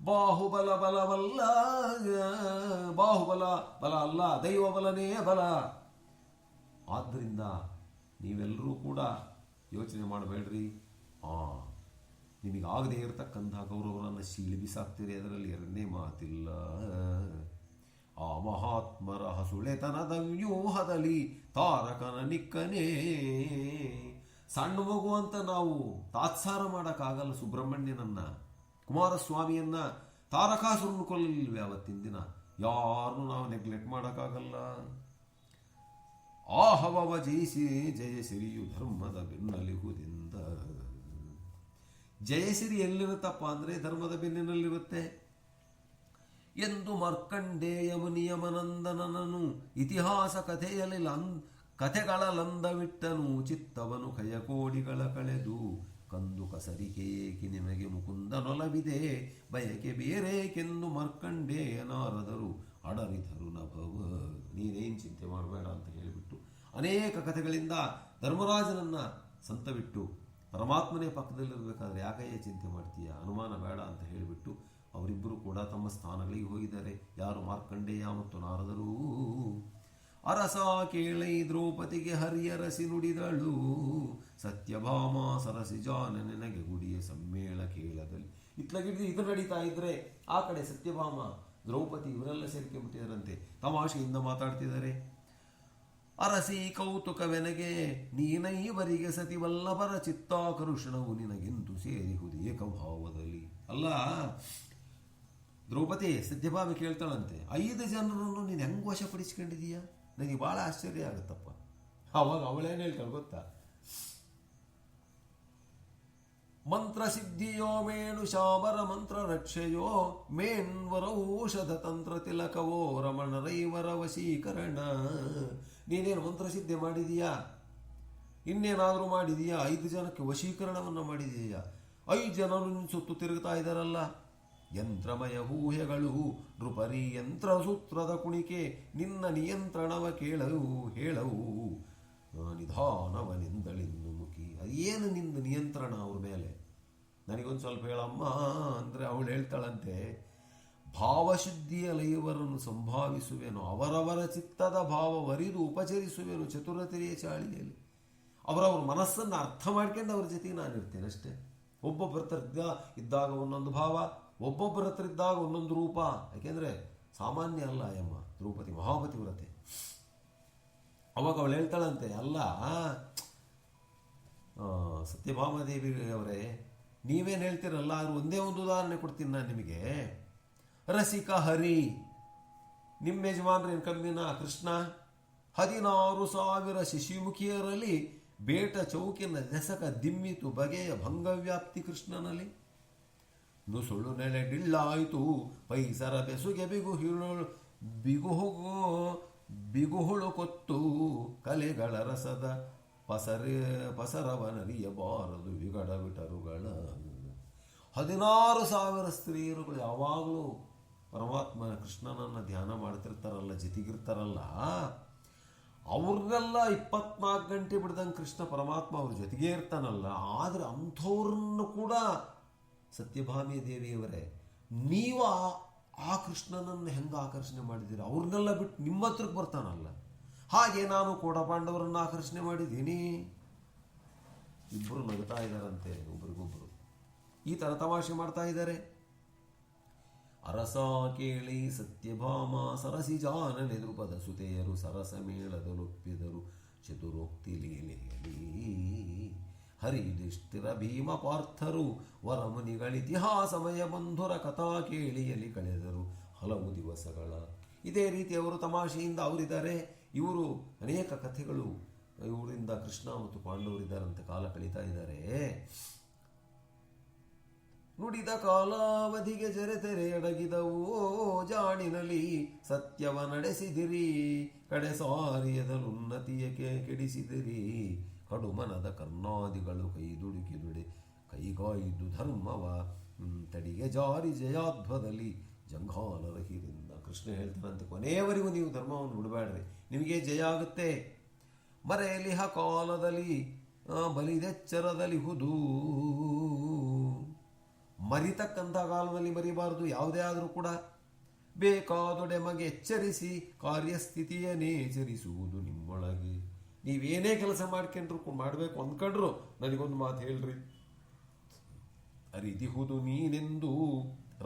ಬಾಹುಬಲ ಬಲವಲ್ಲ, ಬಾಹುಬಲ ಬಲ ಅಲ್ಲ, ದೈವ ಬಲನೇ ಬಲ. ಆದ್ದರಿಂದ ನೀವೆಲ್ಲರೂ ಕೂಡ ಯೋಚನೆ ಮಾಡಬೇಡ್ರಿ. ನಿಮಗಾಗದೇ ಇರತಕ್ಕಂಥ ಕೌರವರನ್ನು ಶೀಳಿ ಬಿಸಾಕ್ತೀರಿ, ಅದರಲ್ಲಿ ಎರಡನೇ ಮಾತಿಲ್ಲ. ಆ ಮಹಾತ್ಮರ ಹಸುಳೆತನದ ವ್ಯೂಹದಲ್ಲಿ ತಾರಕನ ನಿಕ್ಕನೇ. ಸಣ್ಣ ಮಗು ಅಂತ ನಾವು ತಾತ್ಸಾರ ಮಾಡೋಕ್ಕಾಗಲ್ಲ. ಸುಬ್ರಹ್ಮಣ್ಯನನ್ನ, ಕುಮಾರಸ್ವಾಮಿಯನ್ನ ತಾರಕಾಸುರನ್ನು ಕೊಲ್ಲಲಿಲ್ವೇ ಅವತ್ತಿನ ದಿನ? ಯಾರನ್ನು ನಾವು ನೆಗ್ಲೆಕ್ಟ್ ಮಾಡೋಕ್ಕಾಗಲ್ಲ. ಆಹವವ ಜಯಸಿರಿಯು ಧರ್ಮದ ಬೆನ್ನಲಿಹುದೆಂದ. ಜಯಸಿರಿ ಎಲ್ಲಿರುತ್ತಪ್ಪ ಅಂದರೆ ಧರ್ಮದ ಬೆನ್ನಿನಲ್ಲಿರುತ್ತೆ ಎಂದು ಮಾರ್ಕಂಡೇಯ ಮುನಿಯಮನಂದನನು ಇತಿಹಾಸ ಕಥೆಯಲ್ಲಿ ಕಥೆಗಳ ಲಂದವಿಟ್ಟನು. ಚಿತ್ತವನು ಕಯಕೋಡಿಗಳ ಕಳೆದು ಕಂದು ಕಸರಿಕೆಯೇಕೆ ನಿಮಗೆ ಮುಕುಂದನೊಲವಿದೆ, ಬಯಕೆ ಬೇರೇಕೆಂದು ಮಾರ್ಕಂಡೇಯ ನಾರದರು ಅಡರಿದರು ನಭವ. ನೀನೇನು ಚಿಂತೆ ಮಾಡಬೇಡ ಅಂತ ಹೇಳಿಬಿಟ್ಟು ಅನೇಕ ಕಥೆಗಳಿಂದ ಧರ್ಮರಾಜನನ್ನ ಸಂತವಿಟ್ಟು, ಪರಮಾತ್ಮನೇ ಪಕ್ಕದಲ್ಲಿರಬೇಕಾದ್ರೆ ಯಾಕಯ್ಯ ಚಿಂತೆ ಮಾಡ್ತೀಯ, ಅನುಮಾನ ಬೇಡ ಅಂತ ಹೇಳಿಬಿಟ್ಟು ಅವರಿಬ್ಬರು ಕೂಡ ತಮ್ಮ ಸ್ಥಾನಗಳಿಗೆ ಹೋಗಿದ್ದಾರೆ. ಯಾರು? ಮಾರ್ಕಂಡೇಯ ಮತ್ತು ನಾರದರು. ಅರಸ ಕೇಳೈ ದ್ರೌಪದಿಗೆ ಹರಿಯರಸಿ ನುಡಿದಳು, ಸತ್ಯಭಾಮ ಸರಸಿಜಾನ ನೆನಗೆ ಗುಡಿಯ ಸಮ್ಮೇಳ ಕೇಳದಲ್ಲಿ. ಇತ್ಲಗಿಡ್ದು ಇದು ನಡೀತಾ ಇದ್ರೆ ಆ ಕಡೆ ಸತ್ಯಭಾಮ, ದ್ರೌಪದಿ ಇವರೆಲ್ಲ ಸೇರ್ಕೊಂಡ್ಬಿಟ್ಟಿದಾರಂತೆ, ತಮಾಷೆಯಿಂದ ಮಾತಾಡ್ತಿದ್ದಾರೆ. ಅರಸಿ ಕೌತುಕವೆನಗೆ ನೀನೈವರಿಗೆ ಸತಿವಲ್ಲಭರ ಚಿತ್ತಾಕರುಷಣವು ನಿನಗೆಂದು ಸೇರಿಹುದು ಏಕಭಾವದಲ್ಲಿ. ಅಲ್ಲ ದ್ರೌಪದಿ, ಸತ್ಯಭಾಮ ಕೇಳ್ತಾಳಂತೆ, 5 ಜನರನ್ನು ನೀನು ಹೆಂಗೆ ವಶಪಡಿಸ್ಕೊಂಡಿದೀಯ? ನನಗೆ ಭಾಳ ಆಶ್ಚರ್ಯ ಆಗುತ್ತಪ್ಪ. ಅವಾಗ ಅವಳೇನು ಹೇಳ್ತಾಳೆ ಗೊತ್ತಾ? ಮಂತ್ರ ಸಿದ್ಧಿಯೋ ಮೇಣು ಶಾಬರ ಮಂತ್ರ ರಕ್ಷೆಯೋ ಮೇನ್ವರೌಷಧ ತಂತ್ರ ತಿಲಕವೋ ರಮಣರೈವರ ವಶೀಕರಣ. ನೀನೇನು ಮಂತ್ರಸಿದ್ಧಿ ಮಾಡಿದೀಯಾ? ಇನ್ನೇನಾದರೂ ಮಾಡಿದೀಯಾ? 5 ಜನಕ್ಕೆ ವಶೀಕರಣವನ್ನು ಮಾಡಿದೀಯಾ? 5 ಜನರು ಸುತ್ತು ತಿರುಗ್ತಾ ಇದ್ದಾರಲ್ಲ. ಯಂತ್ರಮಯ ಊಹೆಗಳು ನೃಪರಿ ಯಂತ್ರ ಸೂತ್ರದ ಕುಣಿಕೆ ನಿನ್ನ ನಿಯಂತ್ರಣವ ಹೇಳವು ನಿಧಾನವನಿಂದಳಿಂದು ಮುಖಿ. ಅದೇನು ನಿಂದು ನಿಯಂತ್ರಣ ಅವ್ರ ಮೇಲೆ? ನನಗೊಂದು ಸ್ವಲ್ಪ ಹೇಳಮ್ಮ ಅಂದರೆ ಅವಳು ಹೇಳ್ತಾಳಂತೆ, ಭಾವಶುದ್ಧಿಯ ಲೈವರನ್ನು ಸಂಭಾವಿಸುವೆನು, ಅವರವರ ಚಿತ್ತದ ಭಾವವರಿದು ಉಪಚರಿಸುವೆನು ಚತುರತೆಯ ಚಾಳಿಯಲ್ಲಿ. ಅವರವ್ರ ಮನಸ್ಸನ್ನು ಅರ್ಥ ಮಾಡ್ಕೊಂಡು ಅವ್ರ ಜೊತೆಗೆ ನಾನು ಇರ್ತೇನೆ ಅಷ್ಟೇ. ಒಬ್ಬೊಬ್ಬರ ಹತ್ರ ಇದ್ದಾಗ ಒಂದೊಂದು ಭಾವ, ಒಬ್ಬೊಬ್ಬರ ಹತ್ರ ಇದ್ದಾಗ ಒಂದೊಂದು ರೂಪ. ಯಾಕೆಂದರೆ ಸಾಮಾನ್ಯ ಅಲ್ಲ ಎಮ್ಮ ದ್ರೌಪದಿ ಮಹಾಪತಿವ್ರತೆ. ಅವಾಗ ಅವಳು ಹೇಳ್ತಾಳಂತೆ, ಅಲ್ಲ ಸತ್ಯಭಾಮಾದೇವಿ ಅವರೇ, ನೀವೇನು ಹೇಳ್ತೀರಲ್ಲ, ಆದ್ರೂ ಒಂದೇ ಒಂದು ಉದಾಹರಣೆ ಕೊಡ್ತೀನಿ ನಾನು ನಿಮಗೆ. ರಸಿಕ ಹರಿ, ನಿಮ್ಮ ಯಜಮಾನ್ರೇನು ಕಮ್ಮಿನ ಕೃಷ್ಣ 16,000 ಶಿಶುಮುಖಿಯರಲ್ಲಿ ಬೇಟ ಚೌಕಿನ ನೆಸಕ ದಿಮ್ಮಿತು ಬಗೆಯ ಭಂಗವ್ಯಾಪ್ತಿ ಕೃಷ್ಣನಲ್ಲಿ. ನುಸುಳು ನೆಲೆ ಡಿಳ್ಳಾಯಿತು ಪೈಸರ ಬೆಸುಗೆ ಬಿಗುಹುಳು ಕೊತ್ತು ಕಲೆಗಳ ರಸದ ಪಸರವನರಿಯಬಾರದು ವಿಗಡ ವಿಟರುಗಳ. 16,000 ಸ್ತ್ರೀಯರುಗಳು ಯಾವಾಗಲೂ ಪರಮಾತ್ಮನ ಕೃಷ್ಣನನ್ನು ಧ್ಯಾನ ಮಾಡ್ತಿರ್ತಾರಲ್ಲ, ಜೊತೆಗಿರ್ತಾರಲ್ಲ, ಅವ್ರನ್ನೆಲ್ಲ 24 ಗಂಟೆ ಬಿಡ್ದಂಗೆ ಕೃಷ್ಣ ಪರಮಾತ್ಮ ಅವ್ರ ಜೊತೆಗೇ ಇರ್ತಾನಲ್ಲ. ಆದರೆ ಅಂಥವ್ರನ್ನು ಕೂಡ ಸತ್ಯಭಾಮಿ ದೇವಿಯವರೇ, ನೀವು ಆ ಕೃಷ್ಣನನ್ನು ಹೆಂಗೆ ಆಕರ್ಷಣೆ ಮಾಡಿದ್ದೀರಿ? ಅವ್ರನ್ನೆಲ್ಲ ಬಿಟ್ಟು ನಿಮ್ಮ ಹತ್ರಕ್ಕೆ ಬರ್ತಾನಲ್ಲ. ಹಾಗೆ ನಾನು ಕೂಡ ಪಾಂಡವರನ್ನು ಆಕರ್ಷಣೆ ಮಾಡಿದ್ದೀನಿ. ಇಬ್ಬರು ನಗ್ತಾ ಇದ್ದಾರಂತೆ ಒಬ್ರಿಗೊಬ್ರು, ಈ ಥರ ತಮಾಷೆ ಮಾಡ್ತಾ ಇದ್ದಾರೆ. ಅರಸ ಕೇಳಿ ಸತ್ಯಭಾಮ ಸರಸಿ ಜಾನನೆ ದ್ರುಪದ ಸುತೆಯರು ಸರಸ ಮೇಳದಲೊಪ್ಪಿದರು ಚತುರೋಕ್ತಿ ಲೀಲೆಯಲಿ. ಹರಿದಿಷ್ಟಿರ ಭೀಮ ಪಾರ್ಥರು ವರಮುನಿಗಳಿತಿಹಾಸಮಯ ಬಂಧುರ ಕಥಾ ಕೇಳಿಯಲಿ ಕಳೆದರು ಹಲವು ದಿವಸಗಳ. ಇದೇ ರೀತಿ ಅವರು ತಮಾಷೆಯಿಂದ ಅವರಿದ್ದಾರೆ. ಇವರು ಅನೇಕ ಕಥೆಗಳು ಇವರಿಂದ ಕೃಷ್ಣ ಮತ್ತು ಪಾಂಡವರಿದ್ದಾರಂತೆ ಕಾಲ ಕಳೀತಾ ಇದ್ದಾರೆ. ನುಡಿದ ಕಾಲಾವಧಿಗೆ ಜರೆತೆರೆ ಅಡಗಿದವು ಜಾಣಿನಲ್ಲಿ ಸತ್ಯವ ನಡೆಸಿದಿರಿ ಕಡೆ ಸಾರಿಯದಲುನ್ನತಿಯ ಕೆಡಿಸಿದಿರಿ. ಕಡುಮನದ ಕರ್ಣಾದಿಗಳು ಕೈದುಡುಕಿದುಡೆ ಕೈಗಾಯ್ದು ಧರ್ಮವ ತಡಿಗೆ ಜಾರಿ ಜಯಾಧ್ವದಲ್ಲಿ ಜಂಘಾಲರಹಿರಿಂದ. ಕೃಷ್ಣ ಹೇಳ್ತಾನಂತೆ, ಕೊನೆಯವರೆಗೂ ನೀವು ಧರ್ಮವನ್ನು ಬಿಡಬೇಡ್ರಿ, ನಿಮಗೆ ಜಯ ಆಗುತ್ತೆ. ಮರೆಯಲಿಹ ಕಾಲದಲ್ಲಿ ಬಲಿದೆಚ್ಚರದಲ್ಲಿ ಹುದು. ಮರಿತಕ್ಕಂಥ ಕಾಲದಲ್ಲಿ ಮರಿಬಾರದು ಯಾವುದೇ ಆದರೂ ಕೂಡ. ಬೇಕಾದೊಡೆ ಮಗೆ ಎಚ್ಚರಿಸಿ ಕಾರ್ಯಸ್ಥಿತಿಯನ್ನೇ ಎಚ್ಚರಿಸುವುದು ನಿಮ್ಮೊಳಗೆ. ನೀವೇನೇ ಕೆಲಸ ಮಾಡ್ಕೊಂಡ್ರು ಮಾಡಬೇಕು ಅಂದ್ಕೊಂಡ್ರು ನನಗೊಂದು ಮಾತು ಹೇಳ್ರಿ. ಅರಿದಿಹುದು ನೀನೆಂದು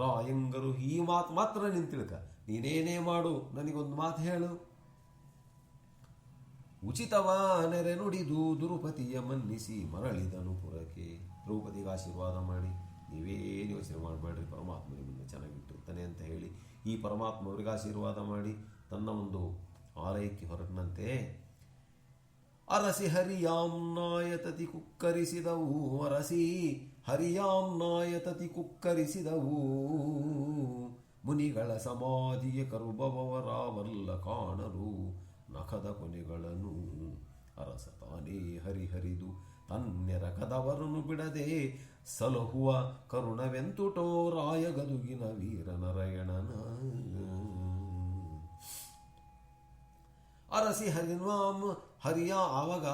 ರಾಯಂಗರು ಈ ಮಾತು ಮಾತ್ರ ನಿಂತಿಳ್ಕ. ನೀನೇನೇ ಮಾಡು ನನಗೊಂದು ಮಾತು ಹೇಳು. ಉಚಿತವ ನೆರೆ ನುಡಿದು ದುರುಪತಿಯ ಮನ್ನಿಸಿ ಮರಳಿದನು ಪುರಕ್ಕೆ. ದ್ರೌಪದಿಗೆ ಆಶೀರ್ವಾದ ಮಾಡಿ, ನೀವೇನು ಯೋಚನೆ ಮಾಡಬೇಡ್ರಿ, ಪರಮಾತ್ಮ ನಿಮ್ಮನ್ನು ಚೆನ್ನಾಗಿಟ್ಟಿರ್ತಾನೆ ಅಂತ ಹೇಳಿ ಈ ಪರಮಾತ್ಮ ಅವರಿಗೆ ಆಶೀರ್ವಾದ ಮಾಡಿ ತನ್ನ ಒಂದು ಆಲಯಕ್ಕೆ ಹೊರಟನಂತೆ. ಅರಸಿ ಹರಿಯಾಮ್ನಾಯತತಿ ಕುಕ್ಕರಿಸಿದವು, ಅರಸಿ ಹರಿಯಾಮ್ನಾಯತತಿ ಕುಕ್ಕರಿಸಿದವು. ಮುನಿಗಳ ಸಮಾಧಿಗೆ ಕರುಬವರಾವಲ್ಲ ಕಾಣರು ನಖದ ಕೊನೆಗಳನ್ನು. ಅರಸ ತಾನೇ ಹರಿಹರಿದು ತನ್ನೆರ ಕದವರನ್ನು ಬಿಡದೆ ಸಲಹುವ ಕರುಣವೆಂತುಟೋ ರಾಯಗದುಗಿನ ವೀರನರಯಣನ. ಅರಸಿ ಹರಿಯ ಆವಾಗ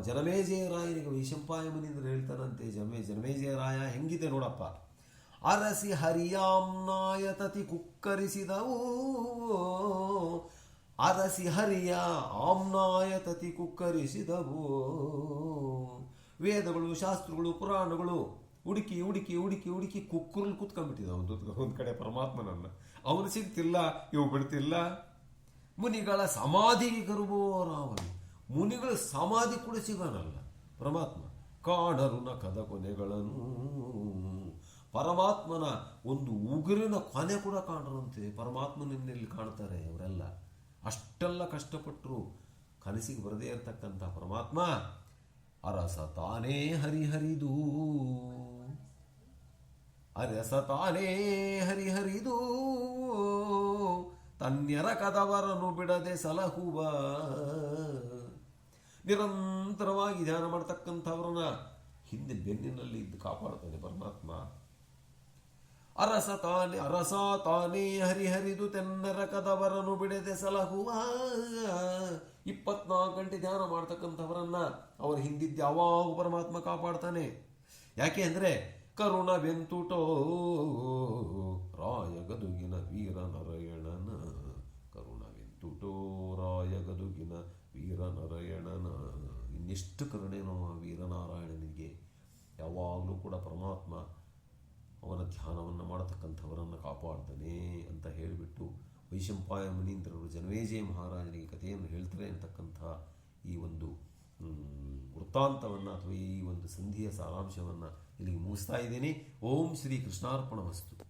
ಜನಮೇಜಯರಾಯನಿಗೆ ವೈಶಂಪಾಯ ಮುನಿಂದ್ರ ಹೇಳ್ತಾರಂತೆ, ಜನಮೇಜಯರಾಯ ಹೆಂಗಿದೆ ನೋಡಪ್ಪ. ಅರಸಿ ಹರಿಯಾಮ್ನಾಯತತಿ ಕುಕ್ಕರಿಸಿದವು, ಅರಸಿ ಹರಿಯ ಆಮ್ನಾಯತತಿ ಕುಕ್ಕರಿಸಿದವು. ವೇದಗಳು ಶಾಸ್ತ್ರಗಳು ಪುರಾಣಗಳು ಹುಡುಕಿ ಹುಡುಕಿ ಹುಡುಕಿ ಹುಡುಕಿ ಕುಕ್ಕರಲ್ಲಿ ಕೂತ್ಕೊಂಡ್ಬಿಟ್ಟಿದ್ದ ಒಂದು ಕಡೆ ಪರಮಾತ್ಮನನ್ನ. ಅವನು ಸಿಗ್ತಿಲ್ಲ, ಇವು ಬಿಡ್ತಿಲ್ಲ. ಮುನಿಗಳ ಸಮಾಧಿಗೆ ಕರುಬೋರಾವನು, ಮುನಿಗಳ ಸಮಾಧಿ ಕೂಡ ಸಿಗೋನಲ್ಲ ಪರಮಾತ್ಮ. ಕಾಣರು ನಖದ ಕೊನೆಗಳನ್ನು, ಪರಮಾತ್ಮನ ಒಂದು ಉಗುರಿನ ಕೊನೆ ಕೂಡ ಕಾಣರಂತೆ ಪರಮಾತ್ಮನಲ್ಲಿ ಕಾಣ್ತಾರೆ ಅವರೆಲ್ಲ. ಅಷ್ಟೆಲ್ಲ ಕಷ್ಟಪಟ್ಟರು ಕನಸಿಗೆ ಬರದೇ ಇರತಕ್ಕಂಥ ಪರಮಾತ್ಮ ಅರಸ ತಾನೇ ಹರಿಹರಿದು, ಅರಸ ತಾನೇ ಹರಿಹರಿದು ತನ್ಯರ ಕದವರನ್ನು ಬಿಡದೆ ಸಲಹುವ. ನಿರಂತರವಾಗಿ ಧ್ಯಾನ ಮಾಡತಕ್ಕಂಥವ್ರನ್ನ ಹಿಂದೆ ಬೆನ್ನಿನಲ್ಲಿ ಇದ್ದು ಕಾಪಾಡ್ತಾನೆ ಪರಮಾತ್ಮ. ಅರಸ ತಾನೇ ಹರಿಹರಿದು ತೆನ್ನರ ಕದವರನ್ನು ಬಿಡದೆ ಸಲಹುವ. 24 ಗಂಟೆ ಧ್ಯಾನ ಮಾಡ್ತಕ್ಕಂಥವರನ್ನ ಅವರ ಹಿಂದಿದ್ದು ಯಾವಾಗ ಪರಮಾತ್ಮ ಕಾಪಾಡ್ತಾನೆ. ಯಾಕೆ ಅಂದ್ರೆ ಕರುಣವೆಂತುಟೋ ರಾಯಗದುಗಿನ ವೀರನರಯಣನ. ಕರುಣವೆಂತುಟೋ ರಾಯಗದುಗಿನ ವೀರನರಯಣನ. ಎಷ್ಟು ಕರುಣೆನೋ ವೀರನಾರಾಯಣನಿಗೆ. ಯಾವಾಗಲೂ ಕೂಡ ಪರಮಾತ್ಮ ಅವನ ಧ್ಯಾನವನ್ನು ಮಾಡತಕ್ಕಂಥವರನ್ನು ಕಾಪಾಡ್ತಾನೆ ಅಂತ ಹೇಳಿಬಿಟ್ಟು ವೈಶಂಪಾಯ ಮುನೀಂದ್ರರು ಜನಮೇಜಯ ಮಹಾರಾಜನಿಗೆ ಕಥೆಯನ್ನು ಹೇಳ್ತಾರೆ ಅಂತಕ್ಕಂಥ ಈ ಒಂದು ವೃತ್ತಾಂತವನ್ನು ಅಥವಾ ಈ ಒಂದು ಸಂಧಿಯ ಸಾರಾಂಶವನ್ನು ಇಲ್ಲಿಗೆ ಮುಗಿಸ್ತಾ ಇದ್ದೀನಿ. ಓಂ ಶ್ರೀ ಕೃಷ್ಣಾರ್ಪಣ ವಸ್ತು.